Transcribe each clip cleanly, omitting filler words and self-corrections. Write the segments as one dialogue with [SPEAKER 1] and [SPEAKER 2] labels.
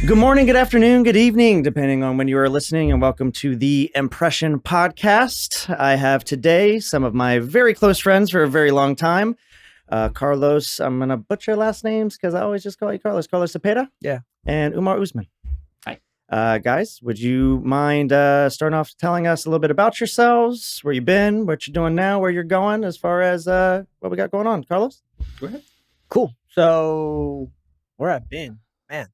[SPEAKER 1] Good morning, good afternoon, good evening, depending on when you are listening, and welcome to the Impression Podcast. I have today some of my very close friends for a very long time. Carlos, I'm going to butcher last names because I always just call you Carlos. Carlos Zepeda?
[SPEAKER 2] Yeah.
[SPEAKER 1] And Umar Usman.
[SPEAKER 3] Hi.
[SPEAKER 1] Guys, would you mind starting off telling us a little bit about yourselves, where you've been, what you're doing now, where you're going, as far as what we got going on? Carlos?
[SPEAKER 3] Go ahead.
[SPEAKER 2] Cool. So where I've been, man.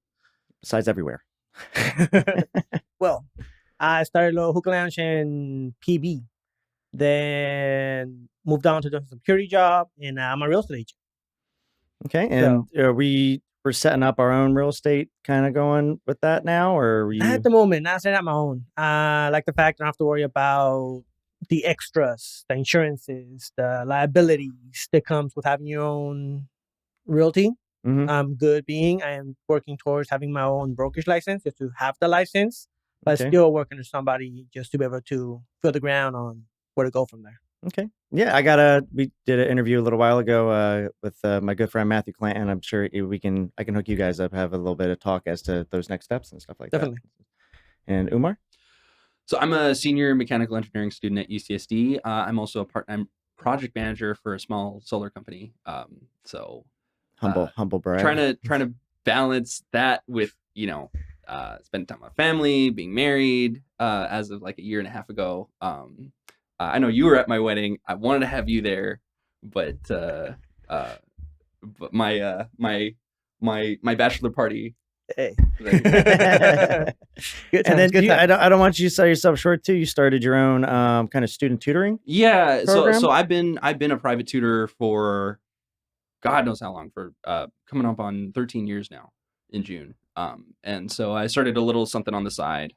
[SPEAKER 1] Besides everywhere.
[SPEAKER 2] Well, I started a little hookah lounge in PB, then moved on to the security job, and I'm a real estate agent.
[SPEAKER 1] Okay, and we're setting up our own real estate kind of going with that now, or are you...
[SPEAKER 2] At the moment, not setting up my own. I like the fact I don't have to worry about the extras, the insurances, the liabilities that comes with having your own realty.
[SPEAKER 1] Mhm.
[SPEAKER 2] I'm good being I am working towards having my own brokerage license, just to have the license, but
[SPEAKER 1] Okay.
[SPEAKER 2] still working with somebody just to be able to feel the ground on where to go from there.
[SPEAKER 1] Okay. Yeah, we did an interview a little while ago with my good friend Matthew Clanton. I'm sure I can hook you guys up, have a little bit of talk as to those next steps and stuff like
[SPEAKER 2] Definitely.
[SPEAKER 1] that. And Umar?
[SPEAKER 3] So I'm a senior mechanical engineering student at UCSD. I'm also a part-time project manager for a small solar company.
[SPEAKER 1] Humble brag.
[SPEAKER 3] Trying to balance that with, spending time with my family, being married as of like a year and a half ago. I know you were at my wedding. I wanted to have you there, but my bachelor party.
[SPEAKER 2] Hey.
[SPEAKER 1] Good times, I don't want you to sell yourself short too. You started your own kind of student tutoring.
[SPEAKER 3] Yeah,
[SPEAKER 1] program?
[SPEAKER 3] so I've been a private tutor for God knows how long, for coming up on 13 years now in June. And so I started a little something on the side.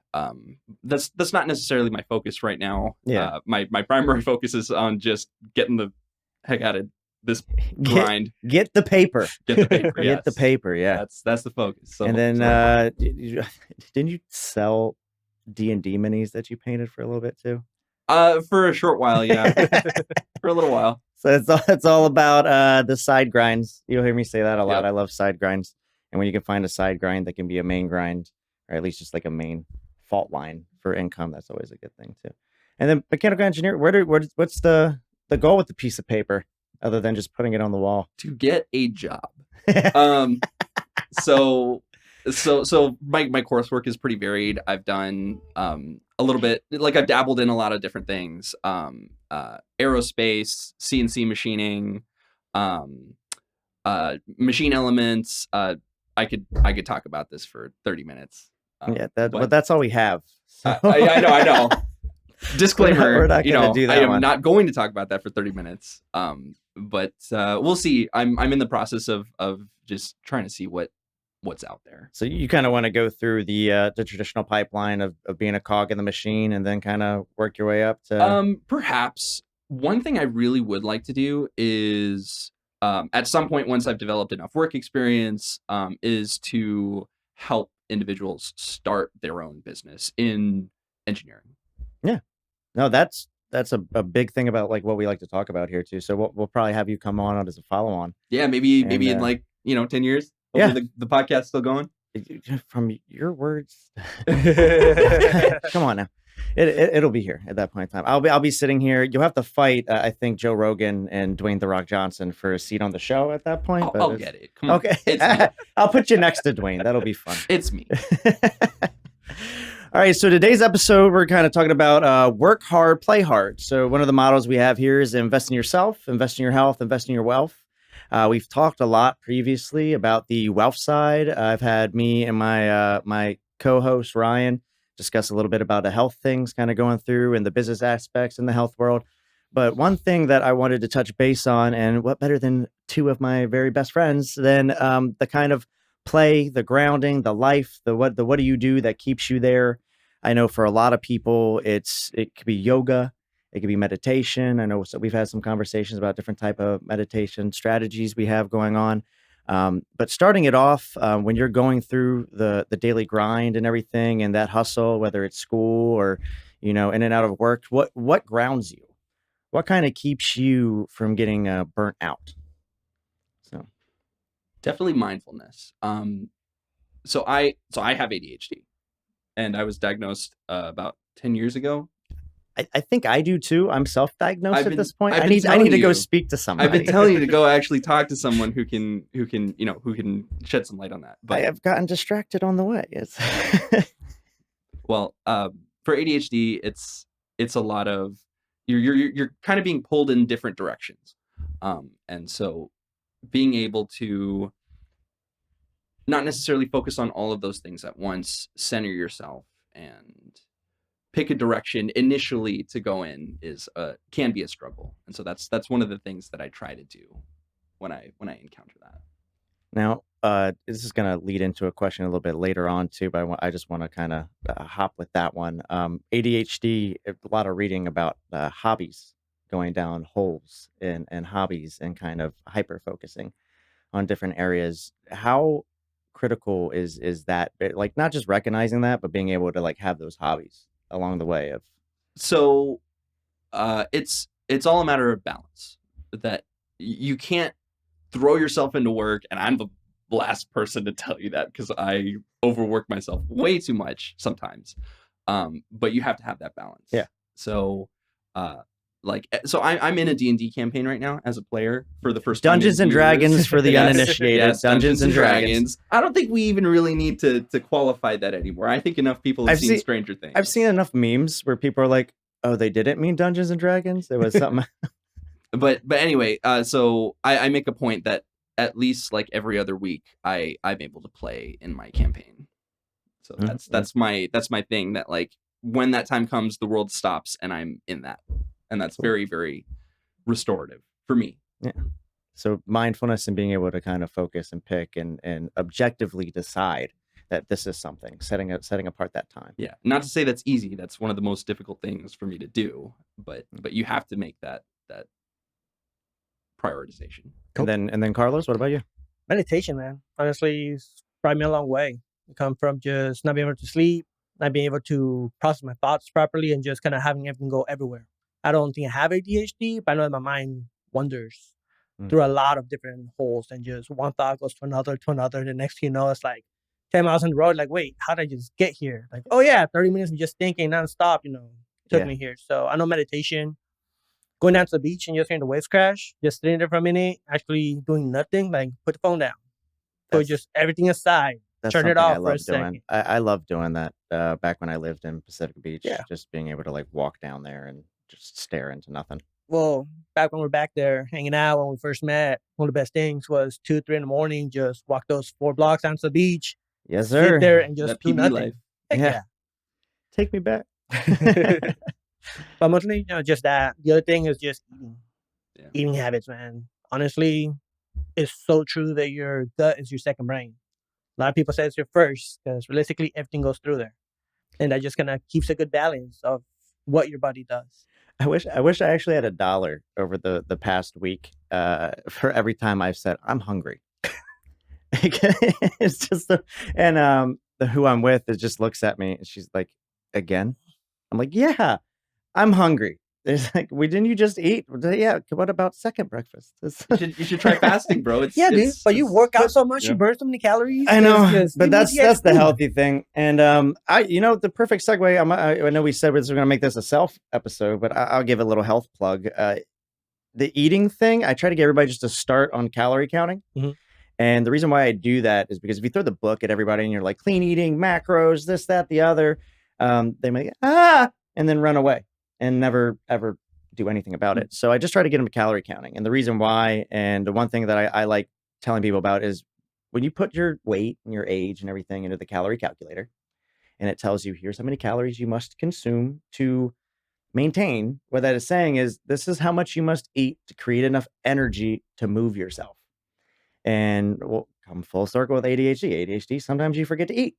[SPEAKER 3] That's not necessarily my focus right now.
[SPEAKER 1] Yeah.
[SPEAKER 3] My primary focus is on just getting the heck out of this grind.
[SPEAKER 1] Get the paper.
[SPEAKER 3] Get the paper. Yes.
[SPEAKER 1] Get the paper. Yeah.
[SPEAKER 3] That's the focus. So,
[SPEAKER 1] and then didn't you sell D&D minis that you painted for a little bit too?
[SPEAKER 3] For a short while, yeah. For a little while.
[SPEAKER 1] So it's all about the side grinds. You'll hear me say that a lot.
[SPEAKER 3] Yep.
[SPEAKER 1] I love side grinds. And when you can find a side grind that can be a main grind, or at least just like a main fault line for income, that's always a good thing too. And then mechanical engineer, what's the goal with the piece of paper other than just putting it on the wall?
[SPEAKER 3] To get a job. So my coursework is pretty varied. I've done a little bit, like I've dabbled in a lot of different things. Aerospace, CNC machining, machine elements. I could talk about this for 30 minutes.
[SPEAKER 1] But that's all we have. So.
[SPEAKER 3] I know. Disclaimer,
[SPEAKER 1] We're not gonna do that
[SPEAKER 3] I am
[SPEAKER 1] one.
[SPEAKER 3] not going to talk about that for 30 minutes. But we'll see. I'm in the process of just trying to see what's out there.
[SPEAKER 1] So you kind of want to go through the traditional pipeline of being a cog in the machine and then kind of work your way up to...
[SPEAKER 3] Perhaps. One thing I really would like to do is at some point, once I've developed enough work experience, is to help individuals start their own business in engineering.
[SPEAKER 1] Yeah. No, that's a big thing about like what we like to talk about here too. So we'll probably have you come on as a follow-on.
[SPEAKER 3] Yeah, maybe in like 10 years. Hopefully the podcast's still going.
[SPEAKER 1] From your words, come on now. It'll be here at that point in time. I'll be sitting here. You'll have to fight, I think, Joe Rogan and Dwayne "The Rock" Johnson for a seat on the show at that point.
[SPEAKER 3] I'll get it. Come on.
[SPEAKER 1] Okay, I'll put you next to Dwayne. That'll be fun.
[SPEAKER 3] It's me.
[SPEAKER 1] All right. So today's episode, we're kind of talking about work hard, play hard. So one of the models we have here is invest in yourself, invest in your health, invest in your wealth. We've talked a lot previously about the wealth side. I've had me and my co-host Ryan discuss a little bit about the health things kind of going through and the business aspects in the health world. But one thing that I wanted to touch base on, and what better than two of my very best friends than the kind of play, the grounding, the life, the what do you do that keeps you there? I know for a lot of people, it could be yoga. It could be meditation. I know we've had some conversations about different type of meditation strategies we have going on. But starting it off, when you're going through the daily grind and everything and that hustle, whether it's school or, in and out of work, what grounds you? What kind of keeps you from getting burnt out? So
[SPEAKER 3] Definitely mindfulness. So I have ADHD, and I was diagnosed about 10 years ago.
[SPEAKER 1] I think I do too. I'm self-diagnosed at this point.
[SPEAKER 3] I've
[SPEAKER 1] I
[SPEAKER 3] been
[SPEAKER 1] need to
[SPEAKER 3] telling
[SPEAKER 1] go
[SPEAKER 3] you.
[SPEAKER 1] speak to somebody.
[SPEAKER 3] I've been telling you to go actually talk to someone who can shed some light on that.
[SPEAKER 1] I
[SPEAKER 3] But
[SPEAKER 1] have gotten distracted on the way. It's
[SPEAKER 3] well, for ADHD, it's a lot of you're kind of being pulled in different directions, and so being able to not necessarily focus on all of those things at once, center yourself, and pick a direction initially to go in is can be a struggle. And so that's one of the things that I try to do when I encounter that.
[SPEAKER 1] Now, this is going to lead into a question a little bit later on too, but I just want to kind of hop with that one. ADHD, a lot of reading about hobbies, going down holes in hobbies and kind of hyper focusing on different areas. How critical is that? Like not just recognizing that, but being able to like have those hobbies along the way of.
[SPEAKER 3] So it's all a matter of balance. That you can't throw yourself into work, and I'm the last person to tell you that because I overwork myself way too much sometimes. But you have to have that balance.
[SPEAKER 1] Yeah.
[SPEAKER 3] So so I'm in a D&D campaign right now as a player for the first time
[SPEAKER 1] Dungeons
[SPEAKER 3] in
[SPEAKER 1] and
[SPEAKER 3] years.
[SPEAKER 1] Dragons for the
[SPEAKER 3] Yes,
[SPEAKER 1] uninitiated.
[SPEAKER 3] yes,
[SPEAKER 1] Dungeons and Dragons.
[SPEAKER 3] I don't think we even really need to qualify that anymore. I think enough people have seen Stranger Things.
[SPEAKER 1] I've seen enough memes where people are like, "Oh, they didn't mean Dungeons and Dragons. It was something."
[SPEAKER 3] But anyway, so I make a point that at least like every other week I'm able to play in my campaign. So that's my thing, that like when that time comes, the world stops and I'm in that. And that's very, very restorative for me.
[SPEAKER 1] Yeah. So mindfulness and being able to kind of focus and pick and objectively decide that this is something, setting apart that time.
[SPEAKER 3] Yeah. Not to say that's easy. That's one of the most difficult things for me to do, but you have to make that prioritization.
[SPEAKER 1] Cool. And then Carlos, what about you?
[SPEAKER 2] Meditation, man. Honestly, it's brought me a long way. I come from just not being able to sleep, not being able to process my thoughts properly, and just kind of having everything go everywhere. I don't think I have ADHD, but I know that my mind wanders through a lot of different holes, and just one thought goes to another. The next thing you know, it's like 10 miles on the road. Like, wait, how did I just get here? Like, oh yeah, 30 minutes of just thinking nonstop, took me here. So I know meditation, going down to the beach and just hearing the waves crash, just sitting there for a minute, actually doing nothing, like put the phone down, put just everything aside, turn it off for a second.
[SPEAKER 1] I love doing that back when I lived in Pacific Beach,
[SPEAKER 2] Yeah.
[SPEAKER 1] just being able to like walk down there and just stare into nothing.
[SPEAKER 2] Well, back when we were back there hanging out when we first met, one of the best things was 2, 3 in the morning, just walk those 4 blocks down to the beach.
[SPEAKER 1] Yes, sir.
[SPEAKER 2] Sit there and just
[SPEAKER 3] That
[SPEAKER 2] do
[SPEAKER 3] PB
[SPEAKER 2] nothing.
[SPEAKER 3] life.
[SPEAKER 2] Heck yeah.
[SPEAKER 1] Take me back.
[SPEAKER 2] But mostly, just that. The other thing is just eating.
[SPEAKER 3] Yeah.
[SPEAKER 2] Eating habits, man. Honestly, it's so true that your gut is your second brain. A lot of people say it's your first because realistically everything goes through there. And that just kind of keeps a good balance of what your body does.
[SPEAKER 1] I wish I actually had $1 over the past week for every time I've said I'm hungry. It's just who I'm with just looks at me and she's like, again? I'm like, yeah, I'm hungry. It's like, didn't you just eat? Yeah. What about second breakfast?
[SPEAKER 3] You should try fasting, bro.
[SPEAKER 2] Dude. But you work out so much, you burn so many calories.
[SPEAKER 1] I know, but that's the healthy thing. And the perfect segue. I know we said we're going to make this a self episode, but I'll give a little health plug. The eating thing, I try to get everybody just to start on calorie counting.
[SPEAKER 2] Mm-hmm.
[SPEAKER 1] And the reason why I do that is because if you throw the book at everybody and you're like clean eating, macros, this, that, the other, they may and then run away and never ever do anything about it. So I just try to get them to calorie counting. And the reason why, and the one thing that I like telling people about is when you put your weight and your age and everything into the calorie calculator, and it tells you here's how many calories you must consume to maintain. What that is saying is this is how much you must eat to create enough energy to move yourself. And we'll come full circle with ADHD. ADHD, sometimes you forget to eat.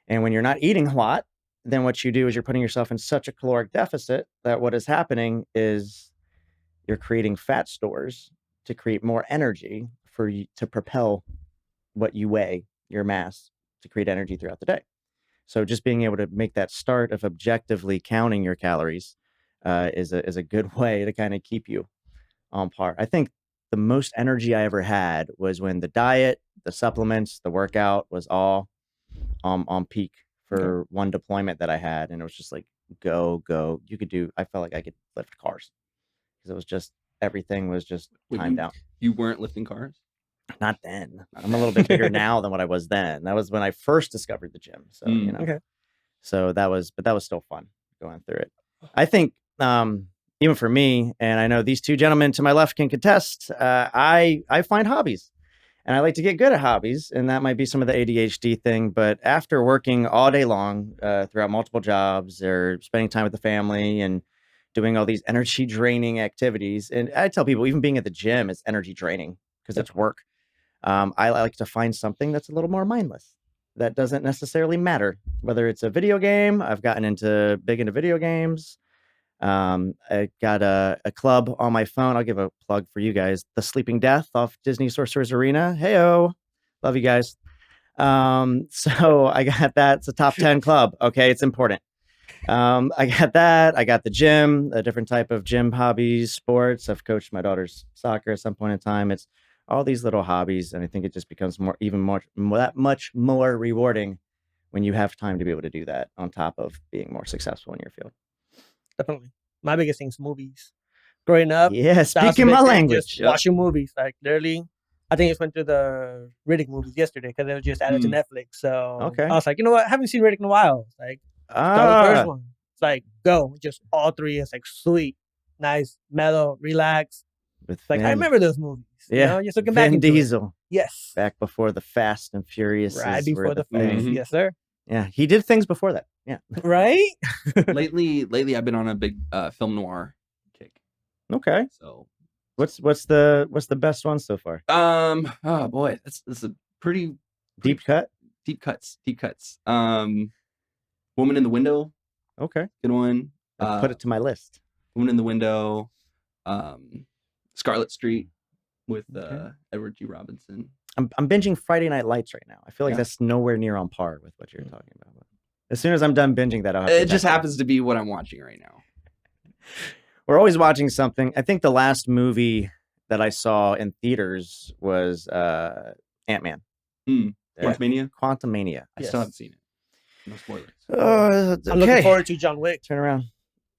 [SPEAKER 1] And when you're not eating a lot, then what you do is you're putting yourself in such a caloric deficit that what is happening is you're creating fat stores to create more energy for you to propel what you weigh, your mass, to create energy throughout the day. So just being able to make that start of objectively counting your calories is a good way to kind of keep you on par. I think the most energy I ever had was when the diet, the supplements, the workout was all on peak for one deployment that I had, and it was just like go. I felt like I could lift cars because it was just everything was just timed out.
[SPEAKER 3] You weren't lifting cars?
[SPEAKER 1] Not then. I'm a little bit bigger now than what I was then. That was when I first discovered the gym. So so that was still fun going through it. I think even for me, and I know these two gentlemen to my left can contest, I find hobbies. And I like to get good at hobbies, and that might be some of the ADHD thing. But after working all day long throughout multiple jobs or spending time with the family and doing all these energy draining activities, and I tell people even being at the gym is energy draining because it's work. I like to find something that's a little more mindless. That doesn't necessarily matter whether it's a video game. I've gotten big into video games. I got a club on my phone. I'll give a plug for you guys. The Sleeping Death off Disney Sorcerer's Arena. Heyo. Love you guys. So I got that. It's a top 10 club. Okay. It's important. I got that. I got the gym, a different type of gym hobbies, sports. I've coached my daughter's soccer at some point in time. It's all these little hobbies. And I think it just becomes that much more rewarding when you have time to be able to do that on top of being more successful in your field.
[SPEAKER 2] Definitely. My biggest thing is movies. Growing up,
[SPEAKER 1] speaking my language,
[SPEAKER 2] just watching movies. Like literally, I think I just went through the Riddick movies yesterday because they were just added to Netflix. So I was like, you know what? I haven't seen Riddick in a while. Like, start with the first one. It's like, go. Just all three. It's like sweet, nice, mellow, relax. Like I remember those movies. You know, just looking back into
[SPEAKER 1] Diesel.
[SPEAKER 2] Yes.
[SPEAKER 1] Back before the Fast and Furious.
[SPEAKER 2] Right before the Fast. Yes, sir.
[SPEAKER 1] Yeah, he did things before that. Yeah.
[SPEAKER 2] Right?
[SPEAKER 3] lately I've been on a big film noir kick.
[SPEAKER 1] Okay.
[SPEAKER 3] So
[SPEAKER 1] what's the best one so far?
[SPEAKER 3] Oh boy, that's a pretty
[SPEAKER 1] deep cuts.
[SPEAKER 3] Woman in the Window.
[SPEAKER 1] Okay.
[SPEAKER 3] Good one.
[SPEAKER 1] I'll put it to my list.
[SPEAKER 3] Woman in the Window. Scarlet Street with Edward G. Robinson.
[SPEAKER 1] I'm binging Friday Night Lights right now. I feel like that's nowhere near on par with what you're talking about. As soon as I'm done binging that,
[SPEAKER 3] it just happens to be what I'm watching right now.
[SPEAKER 1] We're always watching something. I think the last movie that I saw in theaters was Ant-Man. Quantumania.
[SPEAKER 3] I still haven't seen it. No spoilers.
[SPEAKER 2] I'm looking forward to John Wick.
[SPEAKER 1] Turn around.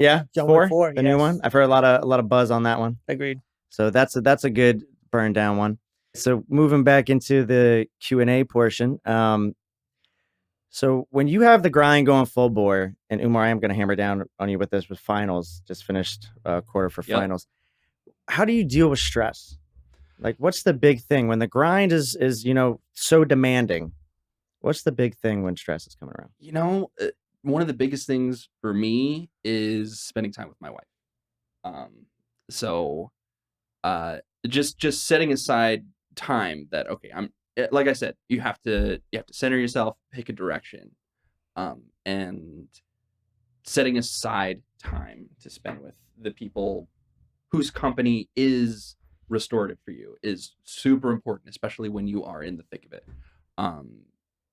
[SPEAKER 1] Yeah,
[SPEAKER 2] John Wick 4,
[SPEAKER 1] the new one. I've heard a lot of buzz on that one.
[SPEAKER 2] Agreed.
[SPEAKER 1] So that's a good burn down one. So moving back into the Q&A portion. So when you have the grind going full bore, and Umar, I am going to hammer down on you with this with finals, just finished quarter for finals. How do you deal with stress? Like, what's the big thing when the grind is so demanding? What's the big thing when stress is coming around?
[SPEAKER 3] One of the biggest things for me is spending time with my wife. So just setting aside time that, okay, like I said, you have to center yourself, pick a direction, and setting aside time to spend with the people whose company is restorative for you is super important, especially when you are in the thick of it.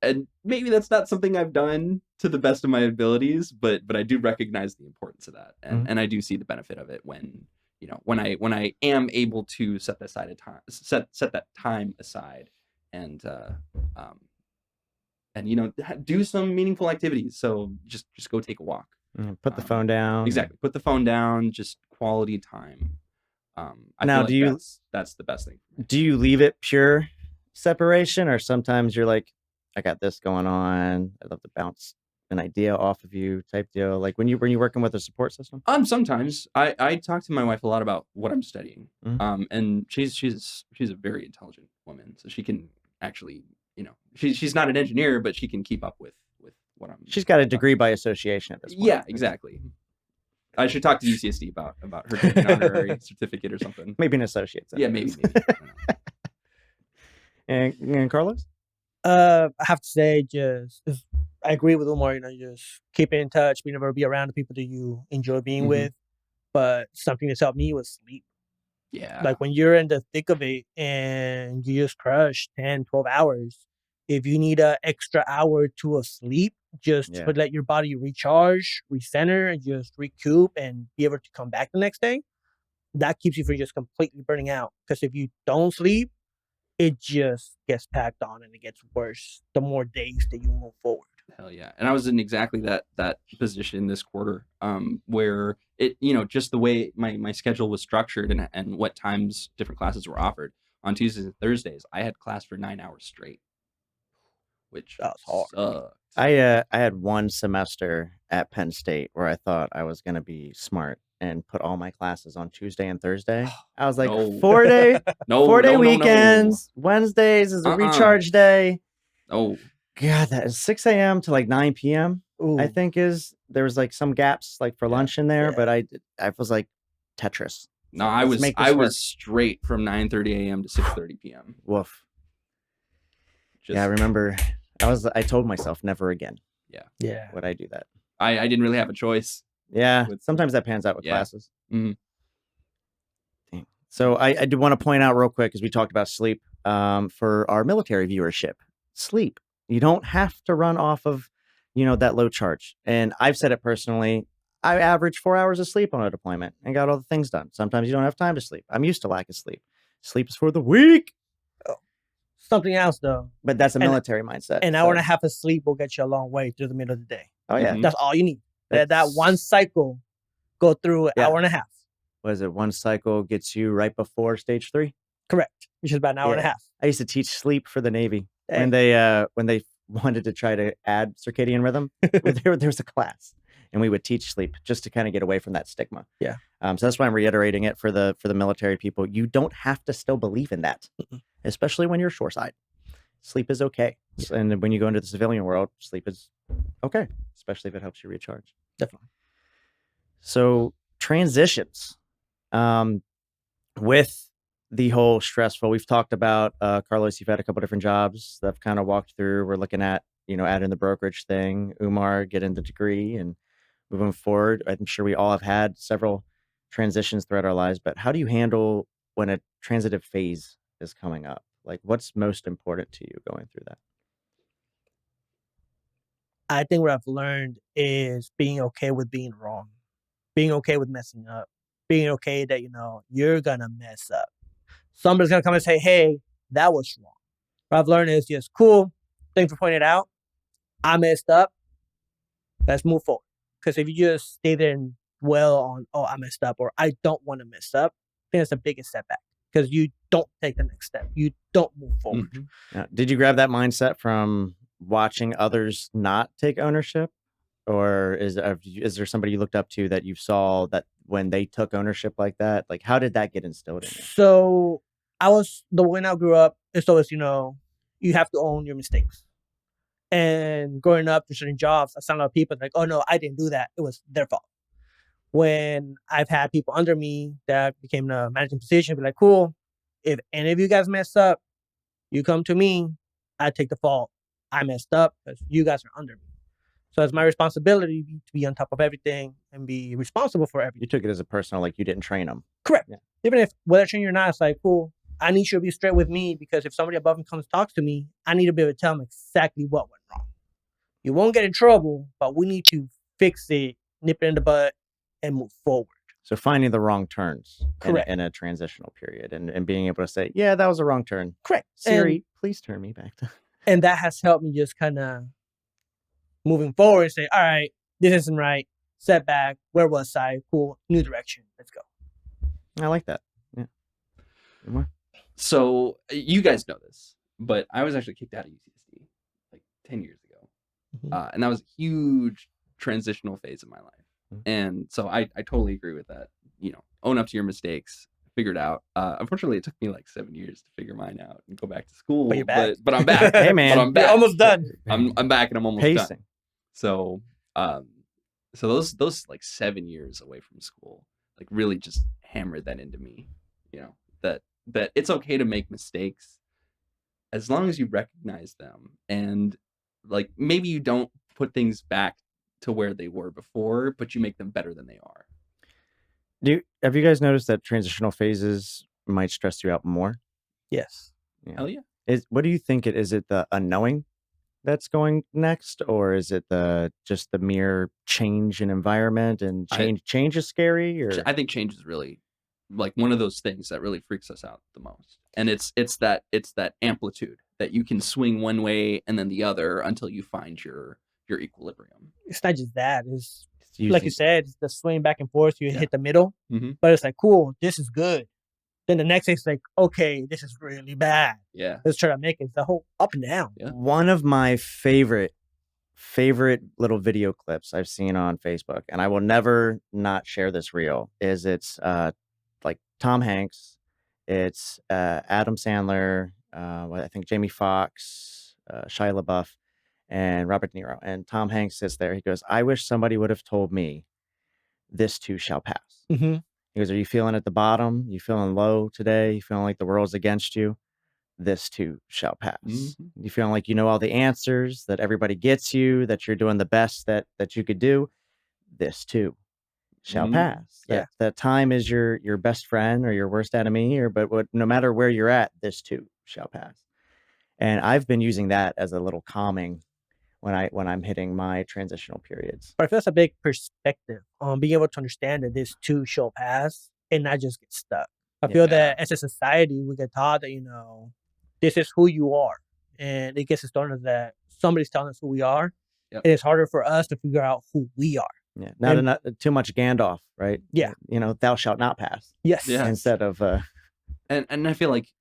[SPEAKER 3] And maybe that's not something I've done to the best of my abilities, but I do recognize the importance of that, and I do see the benefit of it when I am able to set that time aside, and do some meaningful activities. So just go take a walk.
[SPEAKER 1] Put the phone down.
[SPEAKER 3] Exactly. Put the phone down. Just quality time. I
[SPEAKER 1] now,
[SPEAKER 3] feel like that's the best thing.
[SPEAKER 1] Do you leave it pure separation, or sometimes you're like, I got this going on, I'd love to bounce an idea off of you type deal? Like when you're working with a support system?
[SPEAKER 3] Sometimes I talk to my wife a lot about what I'm studying. And she's a very intelligent woman, so she can actually, she's not an engineer, but she can keep up with what I'm.
[SPEAKER 1] She's got a degree by association at this point.
[SPEAKER 3] Yeah, exactly. I should talk to UCSD about her taking an honorary certificate or something.
[SPEAKER 1] Maybe an associate's.
[SPEAKER 3] Yeah, maybe.
[SPEAKER 1] And Carlos?
[SPEAKER 2] I have to say, I agree with Umar. Just keep in touch. Be never be around the people that you enjoy being with. But something that's helped me was sleep.
[SPEAKER 3] Yeah.
[SPEAKER 2] Like when you're in the thick of it and you just crush 10, 12 hours, if you need an extra hour or two of sleep, just to let your body recharge, recenter, and just recoup and be able to come back the next day, that keeps you from just completely burning out. Because if you don't sleep, it just gets packed on and it gets worse the more days that you move forward.
[SPEAKER 3] Hell yeah. And I was in exactly that position this quarter, where it, just the way my schedule was structured and what times different classes were offered. On Tuesdays and Thursdays, I had class for 9 hours straight, which
[SPEAKER 2] That was hard.
[SPEAKER 3] sucked.
[SPEAKER 1] I had one semester at Penn State where I thought I was going to be smart and put all my classes on Tuesday and Thursday. I was like,
[SPEAKER 3] No.
[SPEAKER 1] 4-day
[SPEAKER 3] No,
[SPEAKER 1] 4-day
[SPEAKER 3] no, no, no.
[SPEAKER 1] weekends, Wednesdays is a
[SPEAKER 3] Uh-uh.
[SPEAKER 1] recharge day.
[SPEAKER 3] Oh,
[SPEAKER 1] God, that is 6 a.m. to like 9 p.m. I
[SPEAKER 2] Ooh.
[SPEAKER 1] think there was like some gaps like for
[SPEAKER 3] Yeah.
[SPEAKER 1] lunch in there,
[SPEAKER 2] Yeah.
[SPEAKER 1] but I was like Tetris.
[SPEAKER 3] no,
[SPEAKER 1] Like,
[SPEAKER 3] I
[SPEAKER 1] let's
[SPEAKER 3] was
[SPEAKER 1] make this
[SPEAKER 3] I
[SPEAKER 1] work.
[SPEAKER 3] was straight from 9:30 a.m. to 6:30 p.m.
[SPEAKER 1] Woof.
[SPEAKER 3] Just,
[SPEAKER 1] Yeah, I remember I told myself never again
[SPEAKER 2] Yeah.
[SPEAKER 1] would I do that.
[SPEAKER 3] I didn't really have a choice.
[SPEAKER 1] Yeah,
[SPEAKER 3] With-
[SPEAKER 1] sometimes that pans out with
[SPEAKER 3] Yeah.
[SPEAKER 1] classes.
[SPEAKER 3] Mhm.
[SPEAKER 1] Dang. So I do want to point out real quick, because we talked about sleep, for our military viewership. Sleep. You don't have to run off of, that low charge. And I've said it personally. I average 4 hours of sleep on a deployment and got all the things done. Sometimes you don't have time to sleep. I'm used to lack of sleep. Sleep is for the weak.
[SPEAKER 2] Something else though.
[SPEAKER 1] But that's a
[SPEAKER 2] And-
[SPEAKER 1] military mindset.
[SPEAKER 2] An hour and a
[SPEAKER 1] so-
[SPEAKER 2] half of sleep will get you a long way through the middle of the day.
[SPEAKER 1] Oh yeah.
[SPEAKER 3] Mhm.
[SPEAKER 2] That's all you need. That
[SPEAKER 1] That's-
[SPEAKER 2] one cycle go through an
[SPEAKER 1] Yeah.
[SPEAKER 2] hour and a half.
[SPEAKER 1] What is it? One cycle gets you right before stage 3.
[SPEAKER 2] Correct. Which is about an hour and a
[SPEAKER 1] Yeah.
[SPEAKER 2] half.
[SPEAKER 1] I used to teach sleep for the Navy
[SPEAKER 2] Hey.
[SPEAKER 1] when they wanted to try to add circadian rhythm. there was a class, and we would teach sleep just to kind of get away from that stigma.
[SPEAKER 2] Yeah.
[SPEAKER 1] So that's why I'm reiterating it for the military people. You don't have to still believe in that, especially when you're shoreside. Sleep is okay, and when you go into the civilian world, sleep is okay, especially if it helps you recharge.
[SPEAKER 2] Definitely.
[SPEAKER 1] So transitions, with the whole stressful, we've talked about, Carlos, you've had a couple different jobs that I've kind of walked through. We're looking at, adding the brokerage thing, Umar getting the degree and moving forward. I'm sure we all have had several transitions throughout our lives, but how do you handle when a transitive phase is coming up? Like, what's most important to you going through that?
[SPEAKER 2] I think what I've learned is being okay with being wrong, being okay with messing up, being okay that, you're going to mess up. Somebody's going to come and say, hey, that was wrong. What I've learned is just cool. Thanks for pointing it out. I messed up. Let's move forward. Because if you just stay there and dwell on, oh, I messed up or I don't want to mess up, I think that's the biggest setback. Because you don't take the next step. You don't move forward.
[SPEAKER 3] Mhm.
[SPEAKER 1] Now, did you grab that mindset from watching others not take ownership? Or is there somebody you looked up to that you saw that when they took ownership like that, like how did that get instilled in you?
[SPEAKER 2] So the way I grew up, it's always, you have to own your mistakes. And growing up to certain jobs, I saw a lot of people like, oh no, I didn't do that. It was their fault. When I've had people under me that became in a managing position, be like, cool, if any of you guys mess up, you come to me, I take the fault. I messed up because you guys are under me. So it's my responsibility to be on top of everything and be responsible for everything.
[SPEAKER 1] You took it as a personal, like you didn't train them.
[SPEAKER 2] Correct.
[SPEAKER 1] Yeah.
[SPEAKER 2] Even if whether I train you or not, it's like, cool, I need you to be straight with me because if somebody above me comes and talks to me, I need to be able to tell them exactly what went wrong. You won't get in trouble, but we need to fix it, nip it in the butt, and move forward.
[SPEAKER 1] So finding the wrong turns
[SPEAKER 2] Correct.
[SPEAKER 1] in a transitional period and being able to say, yeah, that was a wrong turn.
[SPEAKER 2] Correct.
[SPEAKER 1] Siri, please turn me back to.
[SPEAKER 2] And that has helped me just kind of moving forward and say, all right, this isn't right. Setback. Where was I? Cool. New direction. Let's go.
[SPEAKER 1] I like that. Yeah. Umar?
[SPEAKER 3] So you guys know this, but I was actually kicked out of UCSD like 10 years ago.
[SPEAKER 2] Mhm.
[SPEAKER 3] And that was a huge transitional phase of my life.
[SPEAKER 1] Mhm.
[SPEAKER 3] And so I totally agree with that. Own up to your mistakes, figure it out. Unfortunately, it took me like 7 years to figure mine out and go back to school.
[SPEAKER 2] But you're back.
[SPEAKER 3] But I'm back.
[SPEAKER 1] Hey, man.
[SPEAKER 3] But I'm back.
[SPEAKER 2] You're almost done.
[SPEAKER 3] I'm back and I'm almost done.
[SPEAKER 1] Pacing.
[SPEAKER 3] So those like 7 years away from school, like really just hammered that into me, that it's okay to make mistakes as long as you recognize them and like maybe you don't put things back to where they were before, but you make them better than they are.
[SPEAKER 1] Have you guys noticed that transitional phases might stress you out more?
[SPEAKER 2] Yes.
[SPEAKER 3] Hell yeah.
[SPEAKER 1] What do you think it is? It the unknowing that's going next, or is it just the mere change in environment and change is scary? Or
[SPEAKER 3] I think change is really like one of those things that really freaks us out the most. And it's that amplitude that you can swing one way and then the other until you find your equilibrium.
[SPEAKER 2] It's not just that. It's
[SPEAKER 1] It's
[SPEAKER 2] like you
[SPEAKER 1] using-
[SPEAKER 2] said, it's the swing back and forth. You
[SPEAKER 3] Yeah.
[SPEAKER 2] hit the middle,
[SPEAKER 3] Mhm.
[SPEAKER 2] but it's like, cool, this is good. Then the next day it's like, okay, this is really bad.
[SPEAKER 3] Yeah.
[SPEAKER 2] Let's try to make it. It's the whole up and down.
[SPEAKER 3] Yeah.
[SPEAKER 1] One of my favorite little video clips I've seen on Facebook, and I will never not share this reel, is it's like Tom Hanks, it's Adam Sandler, I think Jamie Foxx, Shia LaBeouf, and Robert De Niro. And Tom Hanks sits there. He goes, "I wish somebody would have told me this too shall pass."
[SPEAKER 2] Mm-hmm.
[SPEAKER 1] He goes, "Are you feeling at the bottom? You feeling low today? You feeling like the world's against you? This too shall pass."
[SPEAKER 3] Mhm.
[SPEAKER 1] You feeling like you know all the answers, that everybody gets you, that you're doing the best that you could do? This too shall
[SPEAKER 3] Mhm.
[SPEAKER 1] pass. That time is your best friend or your worst enemy, no matter where you're at, this too shall pass. And I've been using that as a little calming when I'm hitting my transitional periods.
[SPEAKER 2] But I feel that's a big perspective on being able to understand that this too shall pass and not just get stuck. I feel that as a society, we get taught that, this is who you are. And it gets us started that somebody's telling us who we are.
[SPEAKER 3] Yep.
[SPEAKER 2] And it's harder for us to figure out who we are.
[SPEAKER 1] Yeah, not enough, too much Gandalf, right?
[SPEAKER 2] Yeah.
[SPEAKER 1] Thou shalt not pass.
[SPEAKER 2] Yes.
[SPEAKER 3] Yeah.
[SPEAKER 1] Instead of
[SPEAKER 3] And I feel like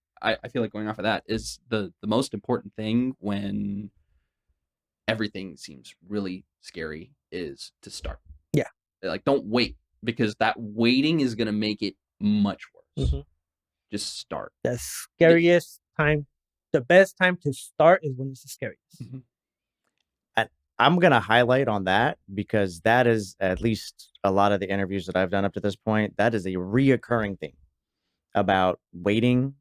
[SPEAKER 3] going off of that is the most important thing when everything seems really scary is to start.
[SPEAKER 2] Yeah.
[SPEAKER 3] Like, don't wait, because that waiting is going to make it much worse.
[SPEAKER 2] Mhm.
[SPEAKER 3] Just start.
[SPEAKER 2] The scariest time, the best time to start is when it's the scariest.
[SPEAKER 3] Mhm.
[SPEAKER 1] I'm going to highlight on that, because that is, at least a lot of the interviews that I've done up to this point, that is a reoccurring thing about waiting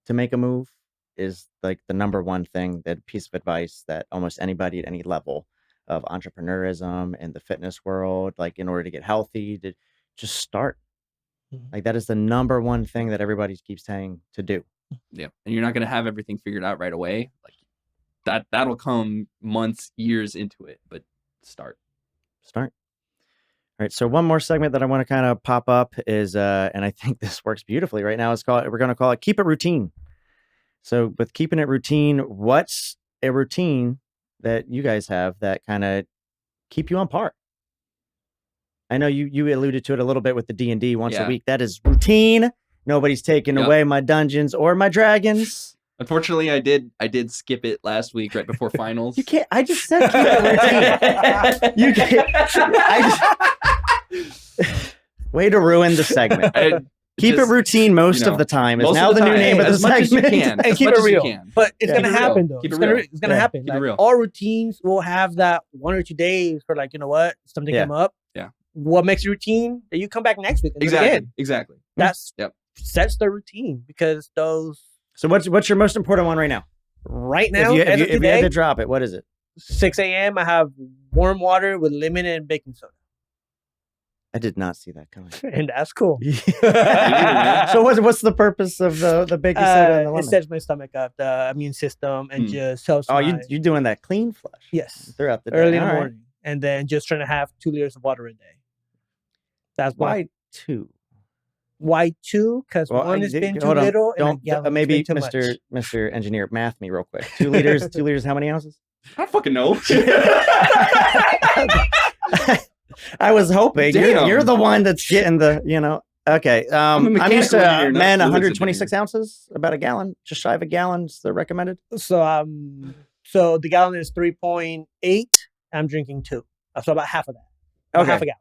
[SPEAKER 1] to make a move is like the number one thing, that piece of advice that almost anybody at any level of entrepreneurism in the fitness world, like in order to get healthy, to just start.
[SPEAKER 2] Mhm.
[SPEAKER 1] Like that is the number one thing that everybody keeps saying to do.
[SPEAKER 3] Yeah. And you're not going to have everything figured out right away. Like that'll come months, years into it, but start.
[SPEAKER 1] All right. So one more segment that I want to kind of pop up is, and I think this works beautifully right now, we're going to call it Keep It Routine. So with keeping it routine, what's a routine that you guys have that kind of keep you on par? I know you alluded to it a little bit with the D&D once a week. That is routine. Nobody's taking away my dungeons or my dragons.
[SPEAKER 3] Unfortunately, I did skip it last week right before finals.
[SPEAKER 1] You can't. I just said keep it routine. You can't. Way to ruin the segment. Keep it routine most of the time is now the new name of the segment.
[SPEAKER 2] And keep it real. But it's going to happen, though.
[SPEAKER 3] Keep
[SPEAKER 2] It's
[SPEAKER 3] it real.
[SPEAKER 2] going to happen.
[SPEAKER 3] Keep it
[SPEAKER 2] Like,
[SPEAKER 3] real.
[SPEAKER 2] all routines will have that 1 or 2 days for, like, you know what? Something came up.
[SPEAKER 3] Yeah.
[SPEAKER 2] What makes a routine? That you come back next week. And do it again.
[SPEAKER 3] Exactly.
[SPEAKER 2] That's sets the routine, because those.
[SPEAKER 1] So what's your most important one right now?
[SPEAKER 2] Right now,
[SPEAKER 1] if you had to drop it, what is it?
[SPEAKER 2] 6 a.m. I have warm water with lemon and baking soda.
[SPEAKER 1] I did not see that coming.
[SPEAKER 2] And that's cool.
[SPEAKER 1] So what's the purpose of the baking soda and the lemon?
[SPEAKER 2] It sets my stomach up, the immune system, and just helps.
[SPEAKER 1] Oh, you're doing that clean flush.
[SPEAKER 2] Yes.
[SPEAKER 1] Throughout the day.
[SPEAKER 2] Early in the morning. And then just trying to have 2 liters of water a day. That's
[SPEAKER 1] why 2?
[SPEAKER 2] Why 2? Because one has been too little, and
[SPEAKER 1] maybe
[SPEAKER 2] too much.
[SPEAKER 1] Mr. Engineer, math me real quick. 2 liters. 2 liters. How many ounces?
[SPEAKER 3] I don't fucking know.
[SPEAKER 1] I was hoping you're the one that's getting the Okay. I'm used to men 126 ounces, about a gallon, just shy of a gallon is the recommended.
[SPEAKER 2] So the gallon is 3.8. I'm drinking 2, so about half of that.
[SPEAKER 1] Okay.
[SPEAKER 2] Half a gallon.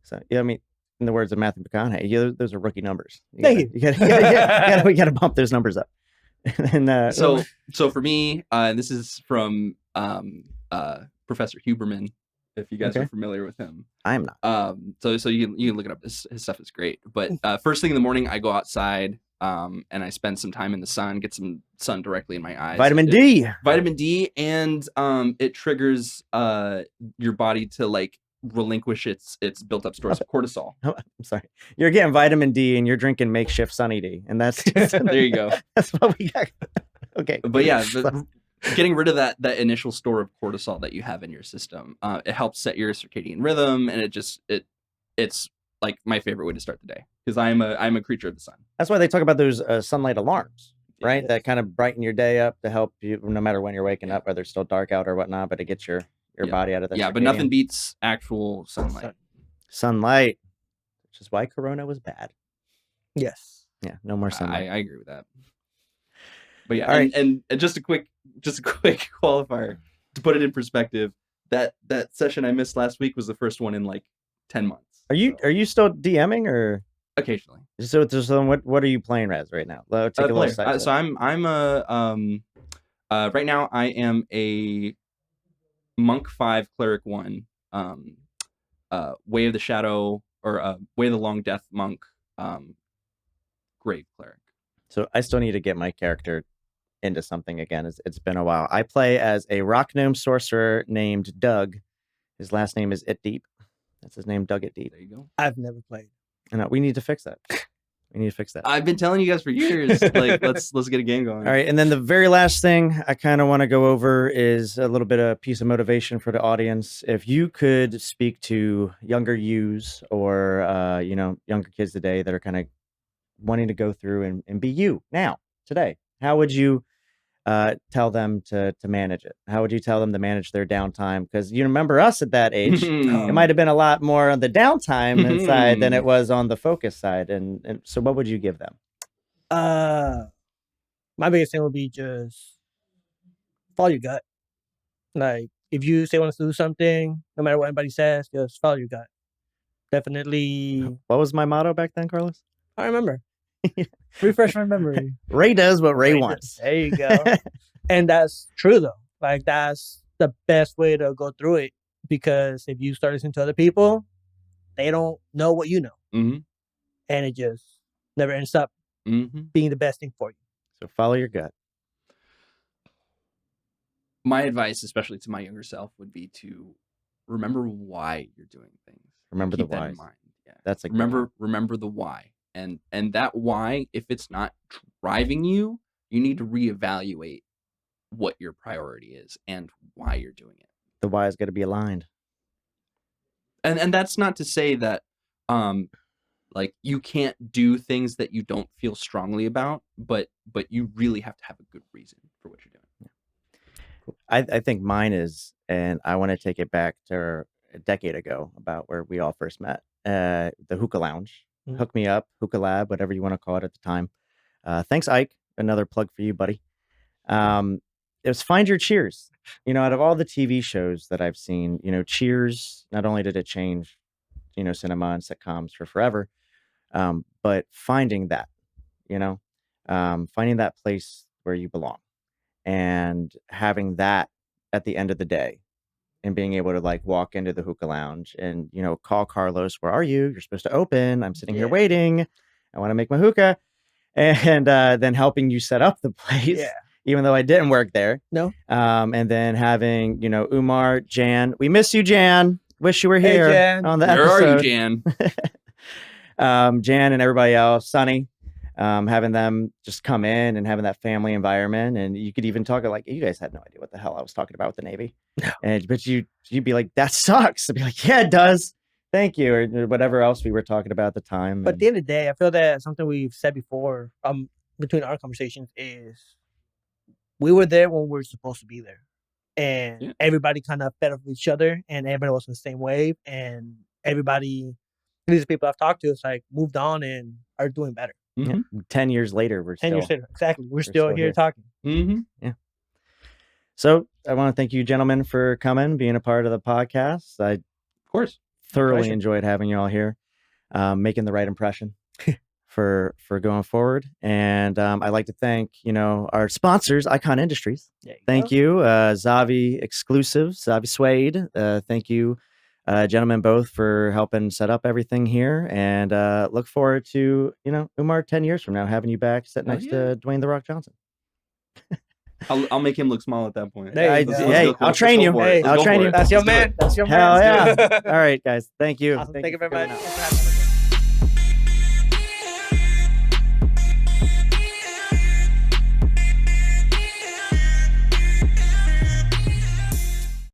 [SPEAKER 1] So I mean, in the words of Matthew McConaughey, those are rookie numbers.
[SPEAKER 2] Thank
[SPEAKER 1] you. We got to bump those numbers up. And
[SPEAKER 3] so for me, this is from Professor Huberman, if you guys are familiar with him.
[SPEAKER 1] I am not.
[SPEAKER 3] So you can look it up. His stuff is great. But first thing in the morning, I go outside and I spend some time in the sun, get some sun directly in my eyes.
[SPEAKER 1] Vitamin D,
[SPEAKER 3] and it triggers your body to like relinquish its built up stores of cortisol.
[SPEAKER 1] Oh, I'm sorry. You're getting vitamin D and you're drinking makeshift Sunny D, and that's
[SPEAKER 3] there you go.
[SPEAKER 1] That's what we got. Okay.
[SPEAKER 3] But yeah, getting rid of that initial store of cortisol that you have in your system, it helps set your circadian rhythm, and it's like my favorite way to start the day, because I'm a creature of the sun.
[SPEAKER 1] That's why they talk about those sunlight alarms, right?
[SPEAKER 2] Yes.
[SPEAKER 1] That kind of brighten your day up to help you, no matter when you're waking
[SPEAKER 3] Yeah.
[SPEAKER 1] up, whether it's still dark out or whatnot, but it gets your body out of the
[SPEAKER 3] Yeah, but
[SPEAKER 1] circadian
[SPEAKER 3] nothing beats actual sunlight.
[SPEAKER 1] sunlight, which is why Corona was bad.
[SPEAKER 2] Yes.
[SPEAKER 1] Yeah, no more sunlight.
[SPEAKER 3] I agree with that. But yeah,
[SPEAKER 1] All right.
[SPEAKER 3] and just a quick qualifier to put it in perspective. That session I missed last week was the first one in like 10 months.
[SPEAKER 1] Are you still DMing or
[SPEAKER 3] Occasionally?
[SPEAKER 1] so what are you playing as right now? Take a little
[SPEAKER 3] Player.
[SPEAKER 1] side
[SPEAKER 3] So I'm a right now I am a Monk 5 Cleric 1 Way of the Shadow or Way of the Long Death Monk Grave Cleric.
[SPEAKER 1] So I still need to get my character into something again. It's been a while. I play as a rock gnome sorcerer named Doug. His last name is It Deep. That's his name, Doug It Deep.
[SPEAKER 3] There you go.
[SPEAKER 2] I've never played.
[SPEAKER 1] And we need to fix that. We need to fix that.
[SPEAKER 3] I've been telling you guys for years, like let's get a game going.
[SPEAKER 1] All right, and then the very last thing I kind of want to go over is a little bit of piece of motivation for the audience. If you could speak to younger yous or younger kids today that are kind of wanting to go through and be you now today, how would you tell them to manage it? How would you tell them to manage their downtime? Because you remember us at that age, it might have been a lot more on the downtime side than it was on the focus side. And so what would you give them?
[SPEAKER 2] My biggest thing would be just follow your gut. Like if you say you want to do something, no matter what anybody says, just follow your gut. Definitely.
[SPEAKER 1] What was my motto back then, Carlos?
[SPEAKER 2] I remember. Refresh my memory.
[SPEAKER 1] Ray does what Ray wants.
[SPEAKER 2] There you go. And that's true though. Like that's the best way to go through it, because if you start listening to other people, they don't know what you know,
[SPEAKER 3] Mm-hmm.
[SPEAKER 2] and it just never ends up being the best thing for you.
[SPEAKER 1] So follow your gut.
[SPEAKER 3] My advice, especially to my younger self, would be to remember why you're doing things.
[SPEAKER 1] Remember
[SPEAKER 3] Keep
[SPEAKER 1] the
[SPEAKER 3] that
[SPEAKER 1] whys.
[SPEAKER 3] in mind. Yeah.
[SPEAKER 1] That's a good one.
[SPEAKER 3] Remember the why. And that why, if it's not driving you, you need to reevaluate what your priority is and why you're doing it.
[SPEAKER 1] The why is going to be aligned.
[SPEAKER 3] And that's not to say that like you can't do things that you don't feel strongly about, but you really have to have a good reason for what you're doing.
[SPEAKER 1] I think mine is, and I want to take it back to a decade ago about where we all first met, the Hookah Lounge. Hook me up, Hookah Lab, whatever you want to call it at the time. Thanks, Ike. Another plug for you, buddy. It was Find Your Cheers. Out of all the TV shows that I've seen, Cheers, not only did it change, cinema and sitcoms for forever, but finding that, finding that place where you belong and having that at the end of the day and being able to like walk into the Hookah Lounge and, call Carlos, where are you? You're supposed to open. I'm sitting here waiting. I want to make my hookah. And then helping you set up the place, even though I didn't work there.
[SPEAKER 2] No.
[SPEAKER 1] And then having, Umar, Jan. We miss you, Jan. Wish you were here
[SPEAKER 2] Jan.
[SPEAKER 1] on the
[SPEAKER 3] Where
[SPEAKER 1] episode.
[SPEAKER 3] are you, Jan?
[SPEAKER 1] Jan and everybody else, Sonny. Having them just come in and having that family environment, and you could even talk like you guys had no idea what the hell I was talking about with the Navy, but you'd be like, that sucks. I'd be like, yeah, it does. Thank you, or whatever else we were talking about at the time.
[SPEAKER 2] But at the end of the day, I feel that something we've said before, between our conversations, is we were there when we were supposed to be there, and everybody kind of fed off each other, and everybody was in the same wave, and everybody, these people I've talked to, it's like moved on and are doing better.
[SPEAKER 1] Yeah. 10 years later, we're
[SPEAKER 2] 10 years later, exactly. We're still here talking.
[SPEAKER 1] Yeah. So I want to thank you, gentlemen, for coming, being a part of the podcast. I,
[SPEAKER 3] of course,
[SPEAKER 1] thoroughly enjoyed having you all here, making the right impression for going forward. And I'd like to thank, our sponsors, Icon Industries. Thank you, Zavi Exclusives, Zavi Suede. Thank you, gentlemen, both for helping set up everything here, and look forward to Umar 10 years from now having you back sit next to Dwayne The Rock Johnson.
[SPEAKER 3] I'll make him look small at that point.
[SPEAKER 1] Hey, I'll train you. I'll train you.
[SPEAKER 2] That's your man. That's your man.
[SPEAKER 1] Hell yeah. All right, guys. Thank you.
[SPEAKER 2] Awesome. Thank you very much.